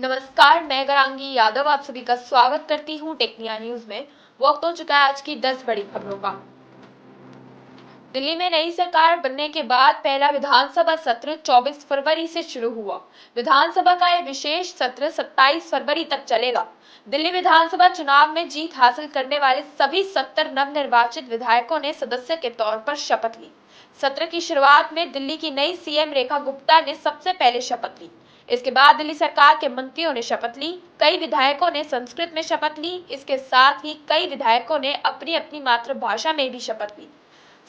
नमस्कार, मैं गरांगी यादव आप सभी का स्वागत करती हूँ टेक्निया न्यूज में। वक्त हो चुका है आज की 10 बड़ी खबरों का। दिल्ली में नई सरकार बनने के बाद पहला विधानसभा सत्र 24 फरवरी से शुरू हुआ। विधानसभा का यह विशेष सत्र 27 फरवरी तक चलेगा। दिल्ली विधानसभा चुनाव में जीत हासिल करने वाले सभी 70 नवनिर्वाचित विधायकों ने सदस्य के तौर पर शपथ ली। सत्र की शुरुआत में दिल्ली की नई सीएम रेखा गुप्ता ने सबसे पहले शपथ ली। इसके बाद दिल्ली सरकार के मंत्रियों ने शपथ ली। कई विधायकों ने संस्कृत में शपथ ली। इसके साथ ही कई विधायकों ने अपनी अपनी मातृभाषा में भी शपथ ली।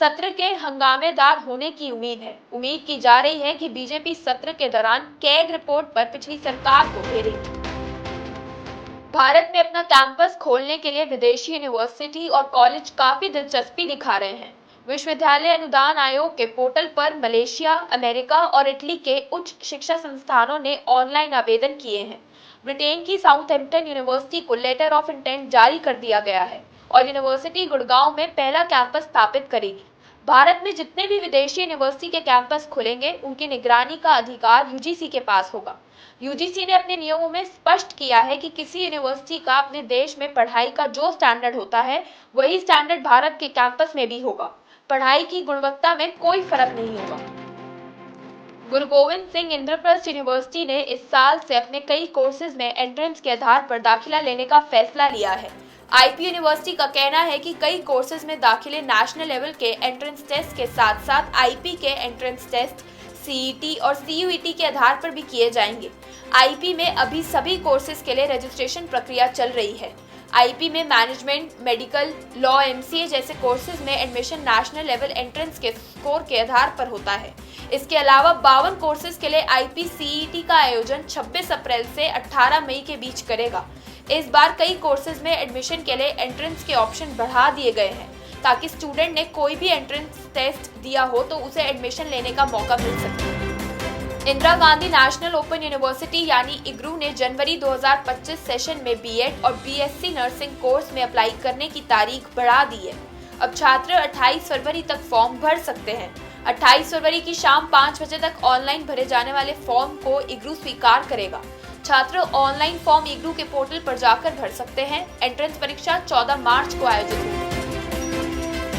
सत्र के हंगामेदार होने की उम्मीद है। उम्मीद की जा रही है कि बीजेपी सत्र के दौरान कैग रिपोर्ट पर पिछली सरकार को घेरेगी। भारत में अपना कैंपस खोलने के लिए विदेशी यूनिवर्सिटी और कॉलेज काफी दिलचस्पी दिखा रहे हैं। विश्वविद्यालय अनुदान आयोग के पोर्टल पर मलेशिया, अमेरिका और इटली के उच्च शिक्षा संस्थानों ने ऑनलाइन आवेदन किए हैं। ब्रिटेन की साउथहैम्पटन यूनिवर्सिटी को लेटर ऑफ इंटेंट जारी कर दिया गया है और यूनिवर्सिटी गुड़गांव में पहला कैंपस स्थापित करेगी। भारत में जितने भी विदेशी यूनिवर्सिटी के कैंपस खुलेंगे, उनकी निगरानी का अधिकार यूजीसी के पास होगा। यूजीसी ने अपने नियमों में स्पष्ट किया है कि किसी यूनिवर्सिटी का अपने देश में पढ़ाई का जो स्टैंडर्ड होता है, वही स्टैंडर्ड भारत के कैंपस में भी होगा। पढ़ाई की गुणवत्ता में कोई फर्क नहीं होगा। गुरु गोविंद सिंह इंद्रप्रस्थ यूनिवर्सिटी ने इस साल से अपने कई कोर्सेज में एंट्रेंस के आधार पर दाखिला लेने का फैसला लिया है। आईपी यूनिवर्सिटी का कहना है कि कई कोर्सेज में दाखिले नेशनल लेवल के एंट्रेंस टेस्ट के साथ साथ आईपी के एंट्रेंस टेस्ट, सीईटी और सीयूईटी के आधार पर भी किए जाएंगे। आईपी में अभी सभी कोर्सेज के लिए रजिस्ट्रेशन प्रक्रिया चल रही है। आईपी में मैनेजमेंट, मेडिकल, लॉ, एमसीए जैसे कोर्सेज में एडमिशन नेशनल लेवल एंट्रेंस के स्कोर के आधार पर होता है। इसके अलावा 52 कोर्सेज के लिए आईपी सीईटी का आयोजन 26 अप्रैल से 18 मई के बीच करेगा। इस बार कई कोर्सेज में एडमिशन के लिए एंट्रेंस के ऑप्शन बढ़ा दिए गए हैं ताकि स्टूडेंट ने कोई भी एंट्रेंस टेस्ट दिया हो तो उसे एडमिशन लेने का मौका मिल सके। Indira Gandhi national open university यानी इग्नू ने जनवरी 2025 सेशन में बीएड और बीएससी नर्सिंग कोर्स में अप्लाई करने की तारीख बढ़ा दी है। अब छात्र 28 फरवरी तक फॉर्म भर सकते हैं। 28 फरवरी की शाम 5 बजे तक ऑनलाइन भरे जाने वाले फॉर्म को इग्नू स्वीकार करेगा। छात्र ऑनलाइन फॉर्म इग्नू के पोर्टल पर जाकर भर सकते हैं। एंट्रेंस परीक्षा 14 मार्च को आयोजित होगी।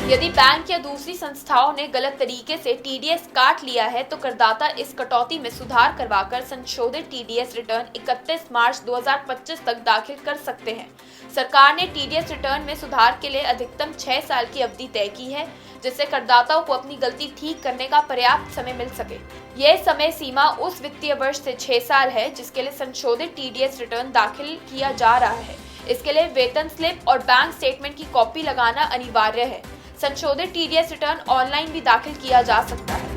यदि बैंक या दूसरी संस्थाओं ने गलत तरीके से टीडीएस काट लिया है तो करदाता इस कटौती में सुधार करवाकर संशोधित टीडीएस रिटर्न 31 मार्च 2025 तक दाखिल कर सकते हैं। सरकार ने टीडीएस रिटर्न में सुधार के लिए अधिकतम 6 साल की अवधि तय की है, जिससे करदाताओं को अपनी गलती ठीक करने का पर्याप्त समय मिल सके। यह समय सीमा उस वित्तीय वर्ष से 6 साल है जिसके लिए संशोधित टीडीएस रिटर्न दाखिल किया जा रहा है। इसके लिए वेतन स्लिप और बैंक स्टेटमेंट की कॉपी लगाना अनिवार्य है। संशोधित टीडीएस रिटर्न ऑनलाइन भी दाखिल किया जा सकता है।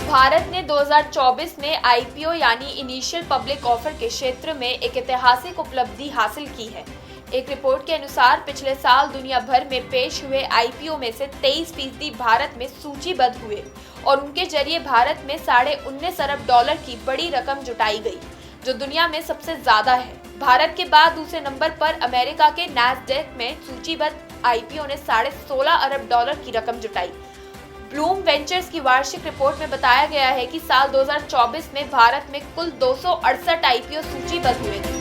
भारत ने 2024 में आईपीओ यानी इनिशियल पब्लिक ऑफर के क्षेत्र में एक ऐतिहासिक उपलब्धि हासिल की है। एक रिपोर्ट के अनुसार पिछले साल दुनिया भर में पेश हुए आईपीओ में से 23% भारत में सूचीबद्ध हुए और उनके जरिए भारत में $19.5 अरब की बड़ी रकम जुटाई गई, जो दुनिया में सबसे ज्यादा है। भारत के बाद दूसरे नंबर पर अमेरिका के नैस्डैक में सूचीबद्ध आईपीओ ने $16.5 अरब की रकम जुटाई। ब्लूम वेंचर्स की वार्षिक रिपोर्ट में बताया गया है कि साल 2024 में भारत में कुल 268 आईपीओ सूचीबद्ध हुए थे।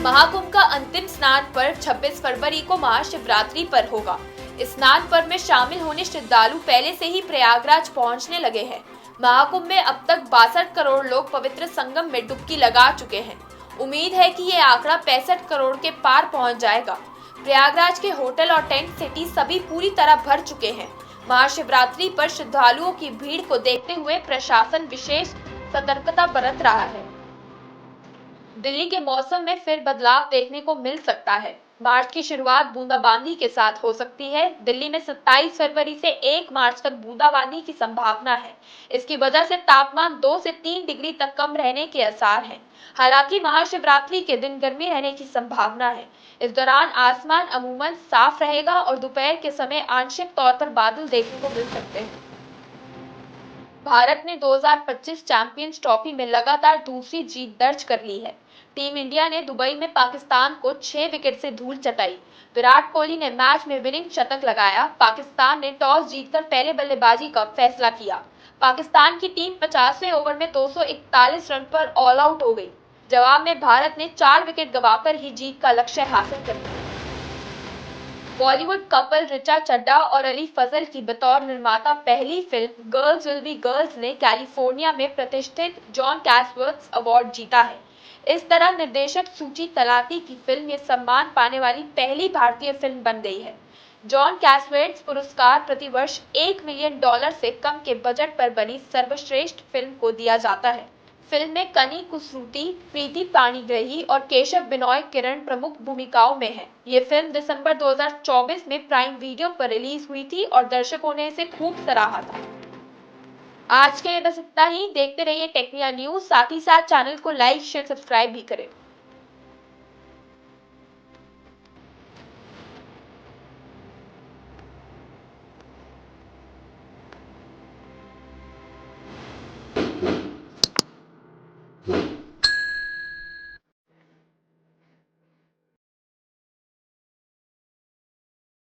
महाकुंभ का अंतिम स्नान पर्व 26 फरवरी को महाशिवरात्रि पर होगा। इस स्नान पर्व में शामिल होने श्रद्धालु पहले से ही प्रयागराज पहुंचने लगे हैं। महाकुंभ में अब तक 62 करोड़ लोग पवित्र संगम में डुबकी लगा चुके हैं। उम्मीद है कि ये आंकड़ा 65 करोड़ के पार पहुंच जाएगा। प्रयागराज के होटल और टेंट सिटी सभी पूरी तरह भर चुके हैं। महाशिवरात्रि पर श्रद्धालुओं की भीड़ को देखते हुए प्रशासन विशेष सतर्कता बरत रहा है। दिल्ली के मौसम में फिर बदलाव देखने को मिल सकता है। मार्च की शुरुआत बूंदाबांदी के साथ हो सकती है। दिल्ली में 27 फरवरी से 1 मार्च तक बूंदाबांदी की संभावना है। इसकी वजह से तापमान 2 से 3 डिग्री तक कम रहने के आसार हैं। हालांकि महाशिवरात्रि के दिन गर्मी रहने की संभावना है। इस दौरान आसमान अमूमन साफ रहेगा और दोपहर के समय आंशिक तौर पर बादल देखने को मिल सकते हैं। भारत ने 2025 चैंपियंस ट्रॉफी में लगातार दूसरी जीत दर्ज कर ली है। टीम इंडिया ने दुबई में पाकिस्तान को 6 विकेट से धूल चटाई। विराट कोहली ने मैच में विनिंग शतक लगाया। पाकिस्तान ने टॉस जीतकर पहले बल्लेबाजी का फैसला किया। पाकिस्तान की टीम 50वें ओवर में 241 रन पर ऑल आउट हो गई। जवाब में भारत ने 4 विकेट गंवाकर ही जीत का लक्ष्य हासिल कर लिया। बॉलीवुड कपल ऋचा चड्ढा और अली फजल की बतौर निर्माता पहली film girls will be girls ने कैलिफोर्निया में प्रतिष्ठित जॉन कैसवर्थ अवार्ड जीता है। इस तरह निर्देशक सूची तलाती की फिल्म ये सम्मान पाने वाली पहली भारतीय फिल्म बन गई है। जॉन कैसवर्थ पुरस्कार प्रतिवर्ष $1 मिलियन से कम के बजट पर बनी सर्वश्रेष्ठ फिल्म को दिया जाता है। फिल्म में कनी कुसरुती, प्रीति पाणिग्राही और केशव बिनोय किरण प्रमुख भूमिकाओं में हैं। ये फिल्म दिसंबर 2024 में प्राइम वीडियो पर रिलीज हुई थी और दर्शकों ने इसे खूब सराहा था। आज के लिए बस इतना ही। देखते रहिए टेक्निया न्यूज, साथ ही साथ चैनल को लाइक शेयर सब्सक्राइब भी करें।